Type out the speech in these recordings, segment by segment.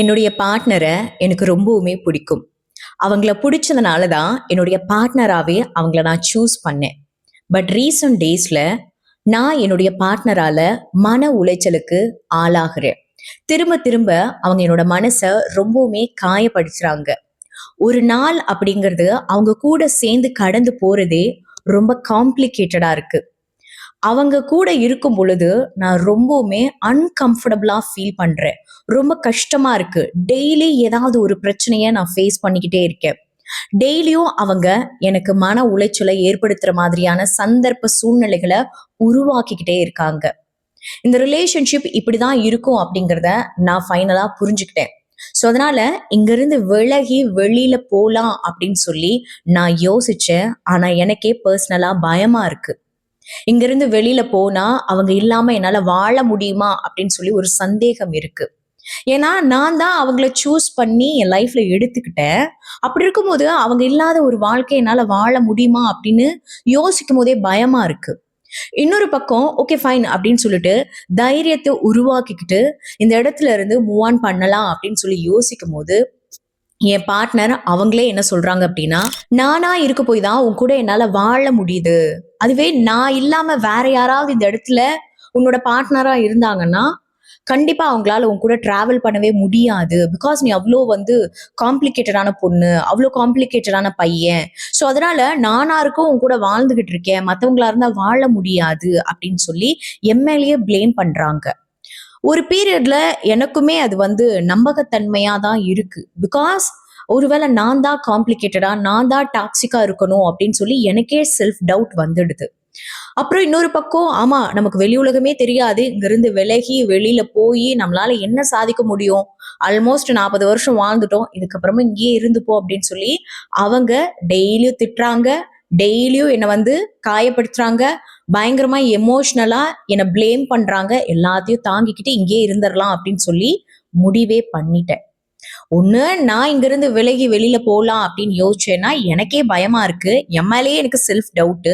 என்னுடைய பார்ட்னரை எனக்கு ரொம்பவுமே பிடிக்கும். அவங்கள பிடிச்சதுனால தான் என்னுடைய பார்ட்னராவே அவங்கள நான் சூஸ் பண்ணேன். பட் ரீசன்ட் டேஸ்ல நான் என்னுடைய பார்ட்னரால மன உளைச்சலுக்கு ஆளாகிறேன். திரும்ப திரும்ப அவங்க என்னோட மனசை ரொம்பவுமே காயப்படுத்துறாங்க. ஒரு நாள் அப்படிங்கிறது அவங்க கூட சேர்ந்து கடந்து போறதே ரொம்ப காம்ப்ளிகேட்டடா இருக்கு. அவங்க கூட இருக்கும் பொழுது நான் ரொம்பவுமே அன்கம்ஃபர்டபுளா ஃபீல் பண்றேன். ரொம்ப கஷ்டமா இருக்கு. டெய்லி ஏதாவது ஒரு பிரச்சனைய நான் ஃபேஸ் பண்ணிக்கிட்டே இருக்கேன். டெய்லியும் அவங்க எனக்கு மன உளைச்சலை ஏற்படுத்துற மாதிரியான சந்தர்ப்ப சூழ்நிலைகளை உருவாக்கிக்கிட்டே இருக்காங்க. இந்த ரிலேஷன்ஷிப் இப்படிதான் இருக்கும் அப்படிங்கிறத நான் ஃபைனலா புரிஞ்சுக்கிட்டேன். ஸோ அதனால இங்கிருந்து விலகி வெளியில போலாம் அப்படின்னு சொல்லி நான் யோசிச்சேன். ஆனா எனக்கே பர்சனலா பயமா இருக்கு. இங்கிருந்து வெளியில போனா அவங்க இல்லாம என்னால வாழ முடியுமா அப்படின்னு சொல்லி ஒரு சந்தேகம் இருக்கு. ஏன்னா நான் தான் அவங்கள சூஸ் பண்ணி என் லைஃப்ல எடுத்துக்கிட்டேன். அப்படி இருக்கும்போது அவங்க இல்லாத ஒரு வாழ்க்கை என்னால வாழ முடியுமா அப்படின்னு யோசிக்கும் போதே பயமா இருக்கு. இன்னொரு பக்கம் ஓகே ஃபைன் அப்படின்னு சொல்லிட்டு தைரியத்தை உருவாக்கிக்கிட்டு இந்த இடத்துல இருந்து மூவ் ஆன் பண்ணலாம் அப்படின்னு சொல்லி யோசிக்கும் போது என் பார்ட்னர் அவங்களே என்ன சொல்றாங்க அப்படின்னா, நானா இருக்க போய் தான் உன் கூட என்னால வாழ முடியுது. அதுவே நான் இல்லாம வேற யாராவது இந்த இடத்துல உன்னோட பார்ட்னரா இருந்தாங்கன்னா கண்டிப்பா அவங்களால உன் கூட டிராவல் பண்ணவே முடியாது. பிகாஸ் நீ அவ்வளோ காம்ப்ளிகேட்டடான பொண்ணு, அவ்வளோ காம்ப்ளிகேட்டடான பையன். ஸோ அதனால நானா இருக்கும் உன் கூட வாழ்ந்துகிட்டு இருக்கேன், மற்றவங்களா இருந்தா வாழ முடியாது அப்படின்னு சொல்லி என் மேலேயே பிளேம் பண்றாங்க. ஒரு பீரியட்ல எனக்குமே அது நம்பகத்தன்மையா தான் இருக்கு. பிகாஸ் ஒருவேளை நான் தான் காம்ப்ளிகேட்டடா, நான் தான் டாக்ஸிக்கா இருக்கணும் அப்படின்னு சொல்லி எனக்கே செல்ஃப் டவுட் வந்துடுது. அப்புறம் இன்னொரு பக்கம் ஆமா நமக்கு வெளி உலகமே தெரியாது. இங்கிருந்து விலகி வெளியில போய் நம்மளால என்ன சாதிக்க முடியும்? ஆல்மோஸ்ட் 40 வருஷம் வாழ்ந்துட்டோம். இதுக்கப்புறமா இங்கேயே இருந்துப்போம் அப்படின்னு சொல்லி அவங்க டெய்லியும் திட்டுறாங்க. டெய்லியும் என்ன காயப்படுத்துறாங்க. பயங்கரமா எமோஷனலா என்ன பிளேம் பண்றாங்க. எல்லாத்தையும் தாங்கிக்கிட்டு இங்கேயே இருந்துடலாம் அப்படின்னு சொல்லி முடிவே பண்ணிட்டேன். ஒண்ணு நான் இங்கிருந்து விலகி வெளியில போலாம் அப்படின்னு யோசிச்சேன்னா எனக்கே பயமா இருக்கு. என் மேலேயே எனக்கு செல்ஃப் டவுட்.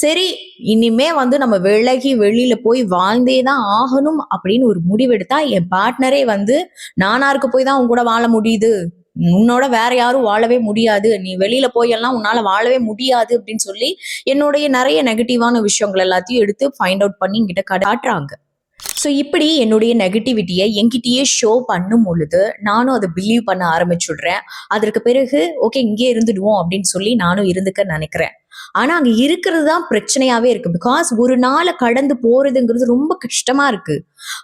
சரி, இனிமே நம்ம விலகி வெளியில போய் வாழ்ந்தே தான் ஆகணும் அப்படின்னு ஒரு முடிவெடுத்தா என் பார்ட்னரே நானா இருக்க போய் தான் உன் கூட வாழ முடியுது, உன்னோட வேற யாரும் வாழவே முடியாது, நீ வெளியில போயெல்லாம் உன்னால வாழவே முடியாது அப்படின்னு சொல்லி என்னுடைய நிறைய நெகட்டிவான விஷயங்கள் எல்லாத்தையும் எடுத்து ஃபைண்ட் அவுட் பண்ணி என்கிட்ட காட்டுறாங்க. ஸோ இப்படி என்னுடைய நெகட்டிவிட்டியை என்கிட்டயே ஷோ பண்ணும் பொழுது நானும் அதை பிலீவ் பண்ண ஆரம்பிச்சுடுறேன். அதற்கு பிறகு ஓகே இங்கே இருந்துடுவோம் அப்படின்னு சொல்லி நானும் இருந்துக்க நினைக்கிறேன். ஆனா அங்க இருக்கிறது தான் பிரச்சனையாவே இருக்கு. பிகாஸ் ஒரு நாளை கடந்து போறதுங்கிறது ரொம்ப கஷ்டமா இருக்கு.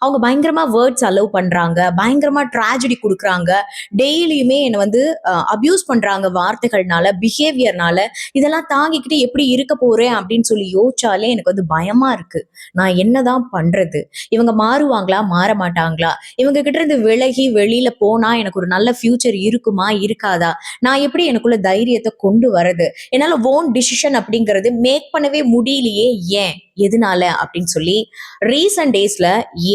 அவங்க பயங்கரமா வேர்ட்ஸ் அலோவ் பண்றாங்க, பயங்கரமா ட்ராஜடி கொடுக்குறாங்க. டெய்லியுமே என்னை அபியூஸ் பண்றாங்க வார்த்தைகள்னால, பிஹேவியர்னால. இதெல்லாம் தாங்கிக்கிட்டு எப்படி இருக்க போறேன் அப்படின்னு சொல்லி யோசிச்சாலே எனக்கு பயமா இருக்கு. நான் என்னதான் பண்றது? இவங்க மாறுவாங்களா, மாற மாட்டாங்களா? இவங்க கிட்ட இருந்து விலகி வெளியில போனா எனக்கு ஒரு நல்ல ஃபியூச்சர் இருக்குமா, இருக்காதா? நான் எப்படி எனக்குள்ள தைரியத்தை கொண்டு வரது? என்னால ஓன் டிசிஷன் அப்படிங்கிறது மேக் பண்ணவே முடியலையே, ஏன், எதனால அப்படின்னு சொல்லி ரீசன்ட் டேஸ்ல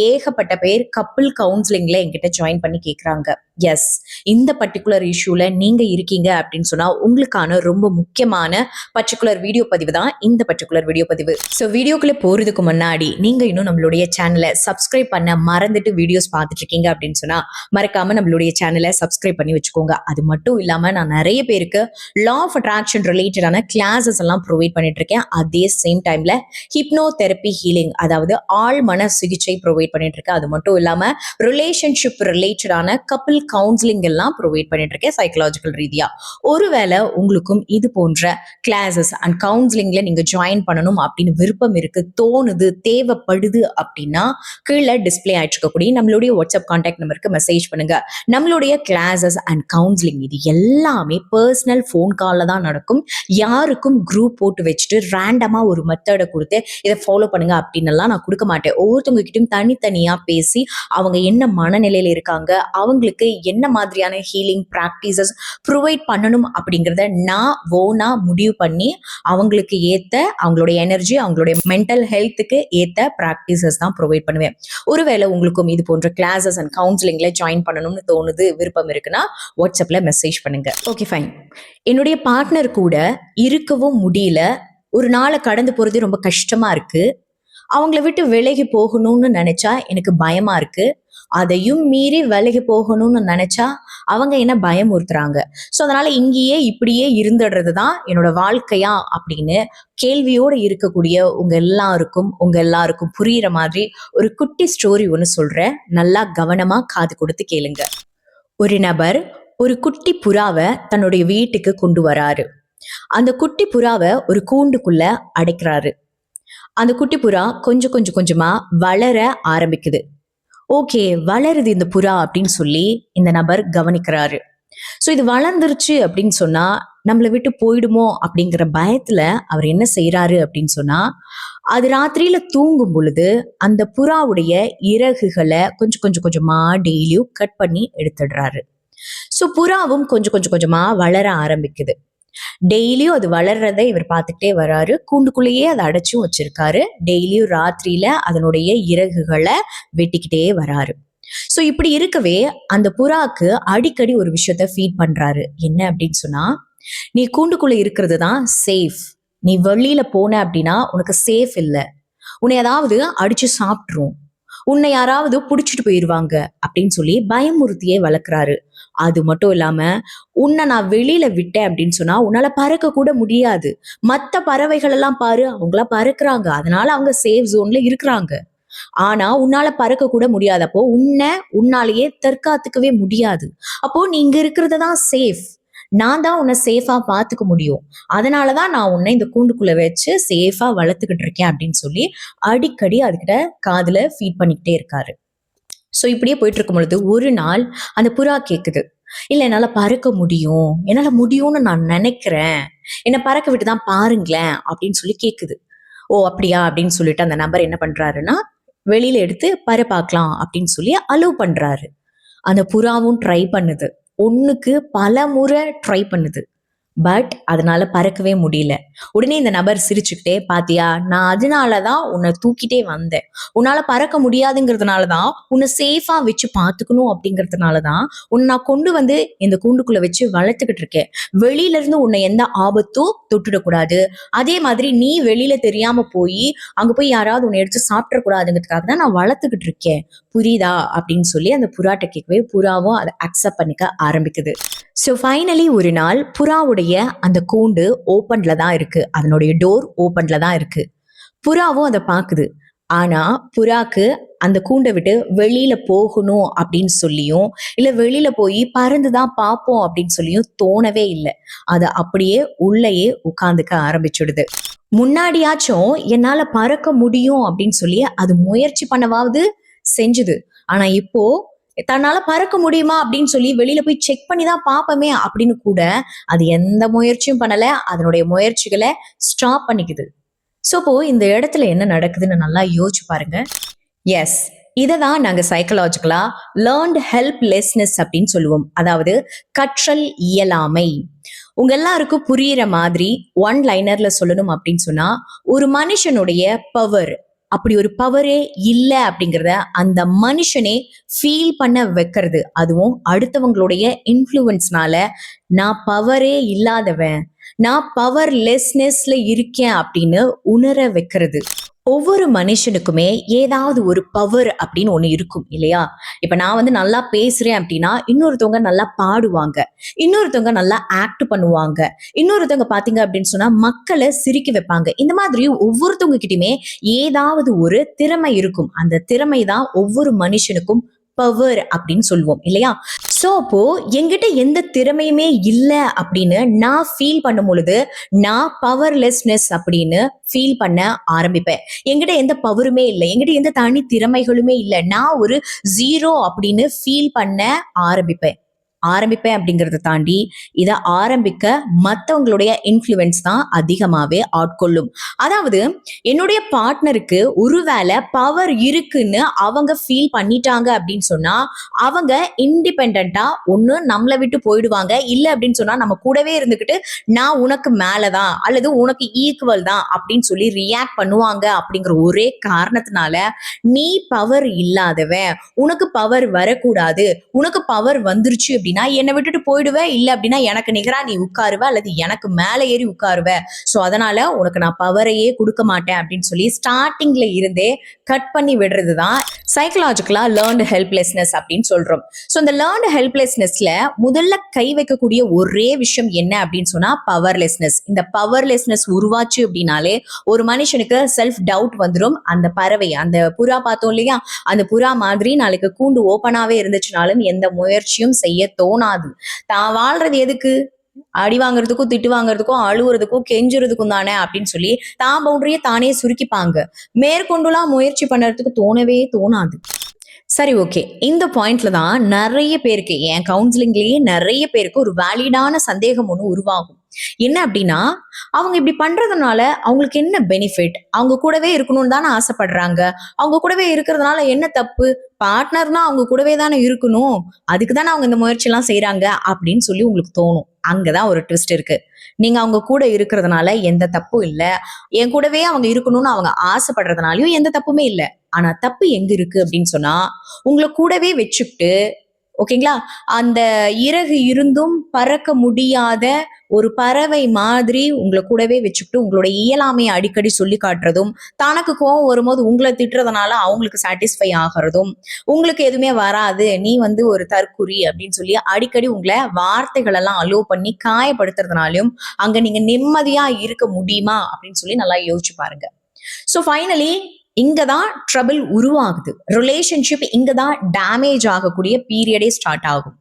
ஏகப்பட்ட பேர் கப்பிள் கவுன்சிலிங்ல என்கிட்ட ஜாயின் பண்ணி கேக்குறாங்க. எஸ், இந்த பர்டிகுலர் இஷ்யூல நீங்க இருக்கீங்க அப்படின்னு சொன்னா உங்களுக்கான ரொம்ப முக்கியமான பர்டிகுலர் வீடியோ பதிவு தான் இந்த பர்டிகுலர் வீடியோ பதிவு. ஸோ வீடியோக்குள்ள போறதுக்கு முன்னாடி நீங்க இன்னும் நம்மளுடைய சேனலை சப்ஸ்கிரைப் பண்ண மறந்துட்டு வீடியோஸ் பார்த்துட்டு இருக்கீங்க அப்படின்னு சொன்னா மறக்காம நம்மளுடைய சேனலை சப்ஸ்கிரைப் பண்ணி வச்சுக்கோங்க. அது மட்டும் இல்லாம நான் நிறைய பேருக்கு லா ஆஃப் அட்ராக்ஷன் ரிலேட்டடான கிளாஸஸ் எல்லாம் ப்ரொவைட் பண்ணிட்டு இருக்கேன். அதே சேம் டைம்ல ஹிப்னோ தெரப்பி ஹீலிங், அதாவது ஆழ் மன சிகிச்சை ப்ரொவைட் பண்ணிட்டு இருக்கேன். அது மட்டும் இல்லாம ரிலேஷன்ஷிப் ரிலேட்டடான கப்பிள் கவுன்சிலிங் எல்லாம் ப்ரொவைட் பண்ணிட்டு இருக்கேன் சைக்கலாஜிக்கல் ரீதியா. ஒருவேளை உங்களுக்கும் இது போன்ற கிளாஸஸ் அண்ட் கவுன்சிலிங்ல நீங்க ஜாயின் பண்ணணும் அப்படின்னு விருப்பம் இருக்கு, தோணுது, தேவைப்படுது அப்படின்னா கீழே டிஸ்பிளே ஆயிட்டு இருக்கக்கூடிய நம்மளுடைய வாட்ஸ்அப் கான்டாக்ட் நம்பருக்கு மெசேஜ் பண்ணுங்க. நம்மளுடைய கிளாஸஸ் அண்ட் கவுன்சிலிங் இது எல்லாமே பர்சனல் ஃபோன் கால்ல தான் நடக்கும். யாருக்கும் குரூப் போட்டு வச்சுட்டு ரேண்டமா ஒரு மெத்தடை கொடுத்து இதை ஃபாலோ பண்ணுங்க அப்படின்னு எல்லாம் நான் கொடுக்க மாட்டேன். ஒவ்வொருத்தவங்க கிட்டும் தனித்தனியா பேசி அவங்க என்ன மனநிலையில இருக்காங்க, அவங்களுக்கு என்ன மாதிரியான ஹீலிங் ப்ராக்டிசஸ் ப்ரொவைட் பண்ணணும் அப்படிங்கிறத நான் ஓனா முடிவு பண்ணி அவங்களுக்கு ஏத்த அவங்களுடைய எனர்ஜி, அவங்களுடைய மென்டல் ஹெல்த்துக்கு ஏத்த ப்ராக்டிசஸ் தான் ப்ரொவைட் பண்ணுவேன். ஒருவேளை உங்களுக்கும் இது போன்ற கிளாஸஸ் அண்ட் கவுன்சிலிங்ல ஜாயின் பண்ணணும்னு தோணுது, விருப்பம் இருக்குன்னா வாட்ஸ்அப்ல மெசேஜ் பண்ணுங்க. Okay fine. என்னுடைய பார்ட்னர் கூட இருக்கவும் முடியல. ஒரு நாளை கடந்து போறது ரொம்ப கஷ்டமா இருக்கு. அவங்கள விட்டு விலகி போகணும்னு நினைச்சா எனக்கு பயமா இருக்கு. அதையும் மீறி வேலைக்கு போகணும்னு நினைச்சா அவங்க என்ன பயமுறுத்துறாங்க. ஸோ அதனால இங்கேயே இப்படியே இருந்துடுறது தான் என்னோட வாழ்க்கையா அப்படின்னு கேள்வியோடு இருக்கக்கூடிய உங்க எல்லாருக்கும் புரியிற மாதிரி ஒரு குட்டி ஸ்டோரி ஒன்று சொல்றேன். நல்லா கவனமா காது கொடுத்து கேளுங்க. ஒரு நபர் ஒரு குட்டி புறாவை தன்னுடைய வீட்டுக்கு கொண்டு வராரு. அந்த குட்டி புறாவை ஒரு கூண்டுக்குள்ள அடைக்கிறாரு. அந்த குட்டி புறா கொஞ்சம் கொஞ்சம் கொஞ்சமா வளர ஆரம்பிக்குது. ஓகே, வளருது இந்த புறா அப்படின்னு சொல்லி இந்த நபர் கவனிக்கிறாரு. ஸோ இது வளர்ந்துருச்சு அப்படின்னு சொன்னா நம்மளை விட்டு போயிடுமோ அப்படிங்கிற பயத்துல அவர் என்ன செய்யறாரு அப்படின்னு சொன்னா, அது ராத்திரியில தூங்கும் பொழுது அந்த புறாவுடைய இறகுகளை கொஞ்சம் கொஞ்சம் கொஞ்சமா டெய்லியும் கட் பண்ணி எடுத்துடுறாரு. ஸோ புறாவும் கொஞ்சம் கொஞ்சம் கொஞ்சமா வளர ஆரம்பிக்குது. டெய்லியும் அது வளர்றதை இவர் பார்த்துக்கிட்டே வராரு. கூண்டுக்குள்ளேயே அதை அடைச்சும் வச்சிருக்காரு. டெய்லியும் ராத்திரியில அதனுடைய இறகுகளை வெட்டிக்கிட்டே வராரு. ஸோ இப்படி இருக்கவே அந்த புறாக்கு அடிக்கடி ஒரு விஷயத்த ஃபீட் பண்றாரு. என்ன அப்படின்னு சொன்னா, நீ கூண்டுக்குள்ள இருக்கிறது தான் சேஃப். நீ வெளியில போன அப்படின்னா உனக்கு சேஃப் இல்லை. உன்னை ஏதாவது அடிச்சு சாப்பிட்டுரும், உன்னை யாராவது புடிச்சிட்டு போயிருவாங்க அப்படின்னு சொல்லி பயமுறுத்தியே வளர்க்குறாரு. அது மட்டும் இல்லாம, உன்னை நான் வெளியில விட்டேன் அப்படின்னு சொன்னா உன்னால பறக்க கூட முடியாது. மத்த பறவைகள் எல்லாம் பாரு, அவங்களா பறக்குறாங்க, அதனால அவங்க சேஃப் ஜோன்ல இருக்கிறாங்க. ஆனா உன்னால பறக்க கூட முடியாது. அப்போ உன்னாலேயே தற்காத்துக்கவே முடியாது. அப்போ நீ இங்க இருக்கிறது தான் சேஃப். நான் தான் உன்னை சேஃபா பாத்துக்க முடியும். அதனாலதான் நான் உன்னை இந்த கூண்டுக்குள்ள வச்சு சேஃபா வளர்த்துக்கிட்டு இருக்கேன் அப்படின்னு சொல்லி அடிக்கடி அதுகிட்ட காதுல ஃபீட் பண்ணிக்கிட்டே இருக்காரு. ஸோ இப்படியே போயிட்டு இருக்கும் பொழுது ஒரு நாள் அந்த புறா கேக்குது, இல்ல என்னால பறக்க முடியும், என்னால முடியும்னு நான் நினைக்கிறேன், என்னை பறக்க விட்டு தான் பாருங்களேன் அப்படின்னு சொல்லி கேக்குது. ஓ அப்படியா அப்படின்னு சொல்லிட்டு அந்த நபர் என்ன பண்றாருன்னா, வெளியில எடுத்து பார்க்கலாம் அப்படின்னு சொல்லி அலோவ் பண்றாரு. அந்த புறாவும் ட்ரை பண்ணுது. ஒண்ணுக்கு பல முறை ட்ரை பண்ணுது. பட் அதனால பறக்கவே முடியல. உடனே இந்த நபர் சிரிச்சுக்கிட்டே, பாத்தியா, நான் அதனாலதான் உன்னை தூக்கிட்டே வந்தேன். உன்னால பறக்க முடியாதுங்கிறதுனாலதான், உன்னை சேஃபா வச்சு பாத்துக்கணும் அப்படிங்கிறதுனாலதான் உன்னை நான் கொண்டு வந்து இந்த கூண்டுக்குள்ள வச்சு வளர்த்துக்கிட்டு இருக்கேன். வெளியில இருந்து உன்னை எந்த ஆபத்தும் தொட்டுடக்கூடாது. அதே மாதிரி நீ வெளியில தெரியாம போய் அங்க போய் யாராவது உன்னை எடுத்து சாப்பிடக்கூடாதுங்கிறதுக்காக தான் நான் வளர்த்துக்கிட்டு இருக்கேன். புரியுதா அப்படின்னு சொல்லி அந்த புறாட்ட கேட்கவே புறாவும் அதை அக்செப்ட் பண்ணிக்க ஆரம்பிக்குது. ஸோ ஃபைனலி ஒரு நாள் புறாவுடைய அந்த கூண்டு ஓப்பன்ல தான் இருக்கு. அதனுடைய டோர் ஓப்பன்ல தான் இருக்கு. புறாவும் அதை பாக்குது. ஆனா புறாக்கு அந்த கூண்டை விட்டு வெளியில போகணும் அப்படின்னு சொல்லியும், இல்ல வெளியில போய் பறந்துதான் பார்ப்போம் அப்படின்னு சொல்லியும் தோணவே இல்லை. அது அப்படியே உள்ளேயே உட்கார்ந்துக்க ஆரம்பிச்சுடுது. முன்னாடியாச்சும் என்னால பறக்க முடியும் அப்படின்னு சொல்லி அது முயற்சி பண்ணவாவது செஞ்சுது. ஆனா இப்போ தன்னால பறக்க முடியுமா அப்படின்னு சொல்லி வெளியில போய் செக் பண்ணி தான் பார்ப்போமே அப்படின்னு கூட அது எந்த முயற்சியும் பண்ணல. அதனுடைய முயற்சிகளை ஸ்டாப் பண்ணிக்குது. ஸோ இப்போ இந்த இடத்துல என்ன நடக்குதுன்னு நல்லா யோசிச்சு பாருங்க. எஸ், இதை தான் நாங்கள் சைக்கலாஜிக்கலா லேர்ன்ட் ஹெல்ப்லெஸ்னஸ் அப்படின்னு சொல்லுவோம். அதாவது கற்றல் இயலாமை. உங்க எல்லாருக்கும் புரியிற மாதிரி ஒன் லைனர்ல சொல்லணும் அப்படின்னு சொன்னா, ஒரு மனுஷனுடைய பவர், அப்படி ஒரு பவரே இல்லை அப்படிங்கிறத அந்த மனுஷனே ஃபீல் பண்ண வைக்கிறது. அதுவும் அடுத்தவங்களுடைய இன்ஃப்ளூயன்ஸ்னால நான் பவரே இல்லாதவன், நான் பவர்லெஸ்னஸ்ல இருக்கேன் அப்படின்னு உணர வைக்கிறது. ஒவ்வொரு மனுஷனுக்குமே ஏதாவது ஒரு பவர் அப்படின்னு ஒண்ணு இருக்கும் இல்லையா? இப்ப நான் வந்து நல்லா பேசுறேன் அப்படின்னா இன்னொருத்தவங்க நல்லா பாடுவாங்க, இன்னொருத்தவங்க நல்லா ஆக்ட் பண்ணுவாங்க, இன்னொருத்தவங்க பாத்தீங்க அப்படின்னு சொன்னா மக்களை சிரிக்க வைப்பாங்க. இந்த மாதிரி ஒவ்வொருத்தவங்க கிட்டயுமே ஏதாவது ஒரு திறமை இருக்கும். அந்த திறமை தான் ஒவ்வொரு மனுஷனுக்கும் பவர் அப்படின்னு சொல்லுவோம் இல்லையா? சோ அப்போ என்கிட்ட எந்த திறமையுமே இல்லை அப்படின்னு நான் ஃபீல் பண்ணும் பொழுது நான் பவர்லெஸ்னஸ் அப்படின்னு ஃபீல் பண்ண ஆரம்பிப்பேன். என்கிட்ட எந்த பவருமே இல்லை, என்கிட்ட எந்த தனி திறமைகளுமே இல்லை, நான் ஒரு ஜீரோ அப்படின்னு ஃபீல் பண்ண ஆரம்பிப்பேன். அப்படிங்கறத தாண்டி இதை ஆரம்பிக்க மற்றவங்களுடைய இன்ஃப்ளூயன்ஸ் தான் அதிகமாவே ஆட்கொள்ளும். அதாவது என்னுடைய பார்ட்னருக்கு ஒருவேளை பவர் இருக்குன்னு அவங்க ஃபீல் பண்ணிட்டாங்க அப்படின்னு சொன்னா அவங்க இண்டிபெண்டா ஒண்ணு நம்மளை விட்டு போயிடுவாங்க, இல்லை அப்படின்னு சொன்னா நம்ம கூடவே இருந்துகிட்டு நான் உனக்கு மேலதான் அல்லது உனக்கு ஈக்குவல் தான் அப்படின்னு சொல்லி ரியாக்ட் பண்ணுவாங்க. அப்படிங்கிற ஒரே காரணத்தினால நீ பவர் இல்லாதவன், உனக்கு பவர் வரக்கூடாது, உனக்கு பவர் வந்துருச்சு அப்படின்னு அப்படின்னா என்னை விட்டுட்டு போயிடுவ, இல்ல அப்படின்னா எனக்கு நிகரா நீ உட்காருவ அல்லது எனக்கு மேல ஏறி உட்காருவ. சோ அதனால உனக்கு நான் பவரையே கொடுக்க மாட்டேன் அப்படின்னு சொல்லி ஸ்டார்டிங்ல இருந்தே கட் பண்ணி விடுறதுதான் சைக்கலாஜிக்கலா லேர்ன்டு ஹெல்ப்லெஸ்னஸ் அப்படின்னு சொல்றோம். சோ இந்த லேர்ன்டு ஹெல்ப்லெஸ்னஸ்ல முதல்ல கை வைக்கக்கூடிய ஒரே விஷயம் என்ன அப்படின்னு சொன்னா பவர்லெஸ்னஸ். இந்த பவர்லெஸ்னஸ் உருவாச்சு அப்படின்னாலே ஒரு மனுஷனுக்கு செல்ஃப் டவுட் வந்துடும். அந்த பறவை, அந்த புறா பார்த்தோம் இல்லையா, அந்த புறா மாதிரி நாளைக்கு கூண்டு ஓப்பனாவே இருந்துச்சுனாலும் எந்த முயற்சியும் செய்ய தோணாது. தான் வாழ்றது எதுக்கு? அடி வாங்குறதுக்கும், திட்டு வாங்குறதுக்கும், அழுவுறதுக்கும், கெஞ்சுறதுக்கும் தானே அப்படின்னு சொல்லி தான் பவுண்டரியை தானே சுருக்கிப்பாங்க. மேற்கொண்டுலாம் முயற்சி பண்றதுக்கு தோணவே தோணாது. சரி, ஓகே. இந்த பாயிண்ட்ல தான் நிறைய பேருக்கு, என் கவுன்சிலிங்லயே நிறைய பேருக்கு ஒரு வேலிடான சந்தேகம் ஒண்ணு உருவாகும். என்ன அப்படின்னா, அவங்க இப்படி பண்றதுனால அவங்களுக்கு என்ன பெனிஃபிட்? அவங்க கூடவே இருக்கணும்னு தானே ஆசைப்படுறாங்க. அவங்க கூடவே இருக்கிறதுனால என்ன தப்பு? பார்ட்னர்னா அவங்க கூடவே தானே இருக்கணும். அதுக்கு தானே அவங்க இந்த முயற்சி எல்லாம் செய்யறாங்க அப்படின்னு சொல்லி உங்களுக்கு தோணும். அங்கதான் ஒரு ட்விஸ்ட் இருக்கு. நீங்க அவங்க கூட இருக்கிறதுனால எந்த தப்பும் இல்ல. என் கூடவே அவங்க இருக்கணும்னு அவங்க ஆசைப்படுறதுனாலயும் எந்த தப்புமே இல்ல. ஆனா தப்பு எங்க இருக்கு அப்படின்னு சொன்னா, உங்களை கூடவே வச்சுக்கிட்டு, ஓகேங்களா, அந்த இறகு இருந்தும் பறக்க முடியாத ஒரு பறவை மாதிரி உங்களை கூடவே வச்சுக்கிட்டு உங்களோட இயலாமையை அடிக்கடி சொல்லி காட்டுறதும், தனக்கு கோவம் வரும்போது உங்களை திட்டுறதுனால அவங்களுக்கு சாட்டிஸ்ஃபை ஆகிறதும், உங்களுக்கு எதுவுமே வராது, நீ ஒரு தற்குறி அப்படின்னு சொல்லி அடிக்கடி உங்களை வார்த்தைகள் எல்லாம் அலோ பண்ணி காயப்படுத்துறதுனாலும் அங்க நீங்க நிம்மதியா இருக்க முடியுமா அப்படின்னு சொல்லி நல்லா யோசிச்சு பாருங்க. ஸோ ஃபைனலி இங்கதான் ட்ரபிள் உருவாகுது. ரிலேஷன்ஷிப் இங்கதான் டேமேஜ் ஆகக்கூடிய பீரியடே ஸ்டார்ட் ஆகும்.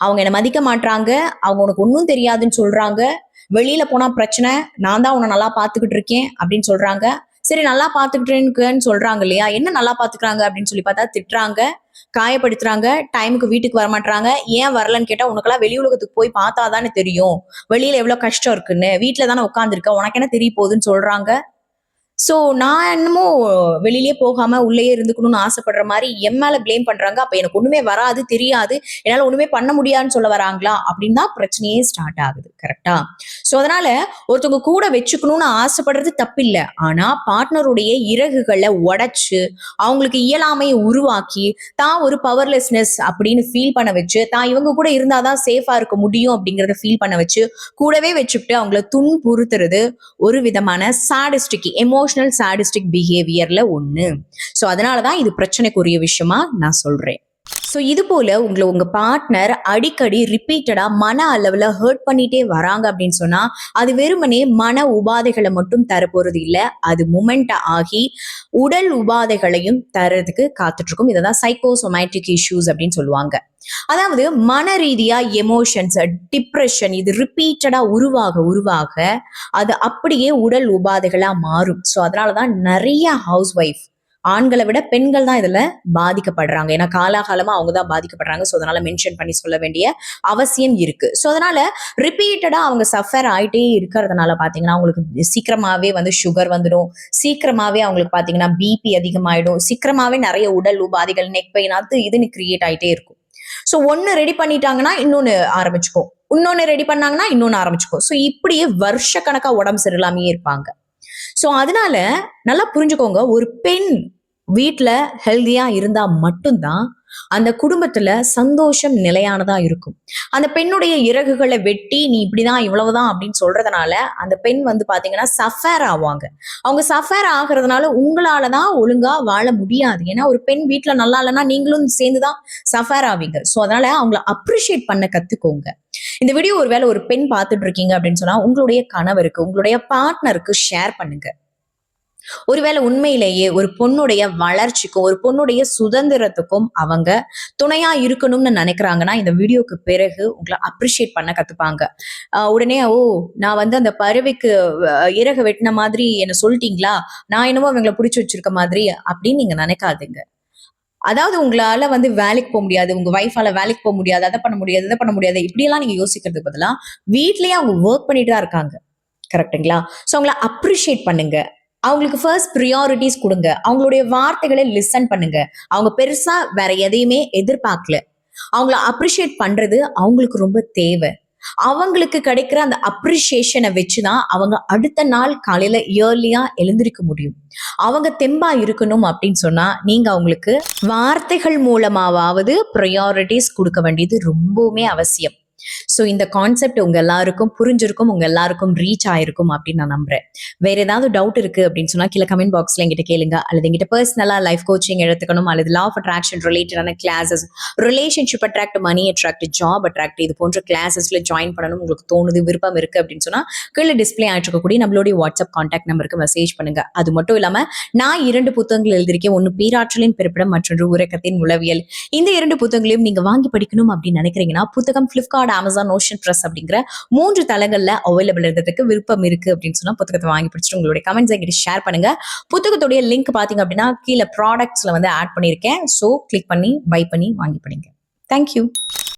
அவங்க என்னை மதிக்க மாட்டாங்க, அவங்க உனக்கு ஒன்றும் தெரியாதுன்னு சொல்றாங்க, வெளியில போனா பிரச்சனை, நான் தான் உன்னை நல்லா பாத்துக்கிட்டு இருக்கேன் அப்படின்னு சொல்றாங்க. சரி, நல்லா பாத்துக்கிட்டேன்னு சொல்றாங்க இல்லையா, என்ன நல்லா பாத்துக்கிறாங்க அப்படின்னு சொல்லி பார்த்தா திட்டுறாங்க, காயப்படுத்துறாங்க, டைமுக்கு வீட்டுக்கு வர மாட்டாங்க. ஏன் வரலன்னு கேட்டா, உனக்கெல்லாம் வெளி உலகத்துக்கு போய் பார்த்தாதானே தெரியும் வெளியில எவ்வளவு கஷ்டம் இருக்குன்னு, வீட்டுல தானே உட்காந்துருக்க, உனக்கு என்ன தெரிய போகுதுன்னு சொல்றாங்க. சோ நான் என்னமோ வெளியிலேயே போகாம உள்ளேயே இருந்துக்கணும்னு ஆசைப்படுற மாதிரி என் மேல பிளேம் பண்றாங்க. அப்ப எனக்கு ஒண்ணுமே வராது, தெரியாது, என்னால ஒண்ணுமே பண்ண முடியாதுன்னு சொல்ல வராங்களா அப்படின்னு தான் பிரச்சனையே ஸ்டார்ட் ஆகுது. கரெக்டா? சோ அதனால ஒருத்தவங்க கூட வச்சுக்கணும்னு ஆசைப்படுறது தப்பில்லை. ஆனா பார்ட்னருடைய இறகுகளை உடைச்சு அவங்களுக்கு இயலாமையை உருவாக்கி தான் ஒரு பவர்லெஸ்னஸ் அப்படின்னு ஃபீல் பண்ண வச்சு, தான் இவங்க கூட இருந்தாதான் சேஃபா இருக்க முடியும் அப்படிங்கறத ஃபீல் பண்ண வச்சு கூடவே வச்சுக்கிட்டு அவங்கள துன்புறுத்துறது ஒரு விதமான சாடிஸ்டிக், எமோஷனல் சாடிஸ்டிக் பிஹேவியர்ல ஒண்ணு. சோ அதனாலதான் இது பிரச்சனைக்குரிய விஷயமா நான் சொல்றேன். சோ இது போல உங்க பார்ட்னர் அடிக்கடி ரிப்பீட்டடா மன அளவுல ஹர்ட் பண்ணிட்டே வராங்க அப்படின்னு சொன்னா, அது வெறுமனே மன உபாதைகளை மட்டும் தரப்போறது இல்ல, அது மூமெண்ட் ஆகி உடல் உபாதைகளையும் தரதுக்கு காத்துட்டு இருக்கும். இததான் சைக்கோசோமேட்டிக் இஷ்யூஸ் அப்படின்னு சொல்லுவாங்க. அதாவது மன ரீதியா எமோஷன்ஸ், டிப்ரெஷன் இது ரிப்பீட்டடா உருவாக அது அப்படியே உடல் உபாதைகளா மாறும். சோ அதனாலதான் நிறைய ஹவுஸ் ஒய்ஃப், ஆண்களை விட பெண்கள் தான் இதுல பாதிக்கப்படுறாங்க. ஏன்னா காலாகாலமா அவங்க தான் பாதிக்கப்படுறாங்க. ஸோ அதனால மென்ஷன் பண்ணி சொல்ல வேண்டிய அவசியம் இருக்கு. ஸோ அதனால ரிப்பீட்டடா அவங்க சஃபர் ஆயிட்டே இருக்கிறதுனால பாத்தீங்கன்னா அவங்களுக்கு சீக்கிரமாவே சுகர் வந்துடும், சீக்கிரமாவே அவங்களுக்கு பாத்தீங்கன்னா பிபி அதிகமாயிடும், சீக்கிரமாவே நிறைய உடல் உபாதைகள், நெக் பெயின் அது இதுன்னு கிரியேட் ஆயிட்டே இருக்கும். ஸோ ஒன்னு ரெடி பண்ணிட்டாங்கன்னா இன்னொன்னு ஆரம்பிச்சுக்கும், இன்னொன்னு ரெடி பண்ணாங்கன்னா இன்னொன்னு ஆரம்பிச்சுக்கும். ஸோ இப்படியே வருஷ கணக்கா உடம்பு சரியில்லாமையே இருப்பாங்க. சோ அதனால நல்லா புரிஞ்சுக்கோங்க, ஒரு பெண் வீட்டுல ஹெல்தியா இருந்தா மட்டும்தான் அந்த குடும்பத்துல சந்தோஷம் நிலையானதா இருக்கும். அந்த பெண்ணுடைய இறகுகளை வெட்டி நீ இப்படிதான் இவ்வளவுதான் அப்படின்னு சொல்றதுனால அந்த பெண் பாத்தீங்கன்னா சஃபர் ஆவாங்க. அவங்க சஃபர் ஆகுறதுனால உங்களாலதான் ஒழுங்கா வாழ முடியாது. ஏன்னா ஒரு பெண் வீட்டுல நல்லா இல்லைன்னா நீங்களும் சேர்ந்துதான் சஃபர் ஆவீங்க. சோ அதனால அவங்கள அப்ரிஷியேட் பண்ண கத்துக்கோங்க. இந்த வீடியோ ஒருவேளை ஒரு பெண் பார்த்துட்டு இருக்கீங்க அப்படின்னு சொன்னா உங்களுடைய கணவருக்கு, உங்களுடைய பார்ட்னருக்கு ஷேர் பண்ணுங்க. ஒருவேளை உண்மையிலேயே ஒரு பொண்ணுடைய வளர்ச்சிக்கும் ஒரு பொண்ணுடைய சுதந்திரத்துக்கும் அவங்க துணையா இருக்கணும்னு நினைக்கிறாங்கன்னா இந்த வீடியோக்கு பிறகு உங்களை அப்ரிஷியேட் பண்ண கத்துப்பாங்க. உடனே ஓ, நான் அந்த பறவைக்கு இறகு வெட்டின மாதிரி என்ன சொல்லிட்டீங்களா, நான் என்னவோ அவங்களை பிடிச்சி வச்சிருக்க மாதிரி அப்படின்னு நீங்க நினைக்காதீங்க. அதாவது உங்களால வேலைக்கு போக முடியாது, உங்க வைஃபால வேலைக்கு போக முடியாது, அதை பண்ண முடியாது, இதை பண்ண முடியாது, இப்படியெல்லாம் நீங்க யோசிக்கிறதுக்கு பதிலா வீட்லயே அவங்க ஒர்க் பண்ணிட்டு தான் இருக்காங்க. கரெக்டுங்களா? சோ அவங்கள அப்ரிஷியேட் பண்ணுங்க, அவங்களுக்கு ஃபர்ஸ்ட் ப்ரியாரிட்டிஸ் கொடுங்க, அவங்களுடைய வார்த்தைகளை லிசன் பண்ணுங்க. அவங்க பெருசா வேற எதையுமே எதிர்பார்க்கல, அவங்கள அப்ரிஷியேட் பண்றது அவங்களுக்கு ரொம்ப தேவை. அவங்களுக்கு கிடைக்கிற அந்த அப்ரிசியேஷனை வச்சுதான் அவங்க அடுத்த நாள் காலையில இயர்லியா எழுந்திருக்க முடியும். அவங்க தெம்பா இருக்கணும் அப்படின்னு சொன்னா நீங்க அவங்களுக்கு வார்த்தைகள் மூலமாவது ப்ரையாரிட்டிஸ் கொடுக்க வேண்டியது ரொம்பவுமே அவசியம். ஸோ இந்த கான்செப்ட் உங்க எல்லாருக்கும் புரிஞ்சிருக்கும், உங்க எல்லாருக்கும் ரீச் ஆயிருக்கும் அப்படின்னு நான் நம்புறேன். வேற ஏதாவது டவுட் இருக்கு அப்படின்னு சொன்னா கீழே கமெண்ட் பாக்ஸ்ல எங்கிட்ட கேளுங்க, அல்லது எங்கிட்ட பர்சனலா லைஃப் கோச்சிங் எடுத்துக்கணும், அல்லது லா ஆஃப் அட்ராக்ஷன் ரிலேட்டடான classes, relationship attract, money attract, job attract, இது போன்ற கிளாஸஸ்ல ஜாயின் பண்ணணும் உங்களுக்கு தோணுது, விருப்பம் இருக்கு அப்படின்னு சொன்னா கீழே டிஸ்பிளே ஆயிட்டு இருக்கக்கூடிய நம்மளுடைய வாட்ஸ்அப் கான்டாக்ட் நம்பருக்கு மெசேஜ் பண்ணுங்க. அது மட்டும் இல்லாம நான் 2 புத்தகங்கள் எழுதியிருக்கேன். ஒன்னு பேராற்றலின் பிறப்பிடம், மற்றொன்று உறக்கத்தின் உளவியல். இந்த 2 புத்தகங்களையும் நீங்க வாங்கி படிக்கணும் அப்படின்னு நினைக்கிறீங்கன்னா புத்தகம் பிளிப்கார்ட், அமேசான், ஓஷன் பிரஸ் அப்படிங்கிற 3 தளங்கள்ல அவைலபிள் இருந்ததுக்கு விருப்பம் இருக்கு அப்படின்னு சொன்னா புத்தகத்தை வாங்கி படிச்சுட்டு உங்களுடைய கமெண்ட்ஸ் எங்கிட்ட ஷேர் பண்ணுங்க. புத்தகத்துடைய லிங்க் பாத்தீங்க அப்படின்னா கீழே ப்ராடக்ட்ஸ்ல வந்து ஆட் பண்ணியிருக்கேன். ஸோ கிளிக் பண்ணி பை பண்ணி வாங்கி படிங்க. தேங்க்யூ.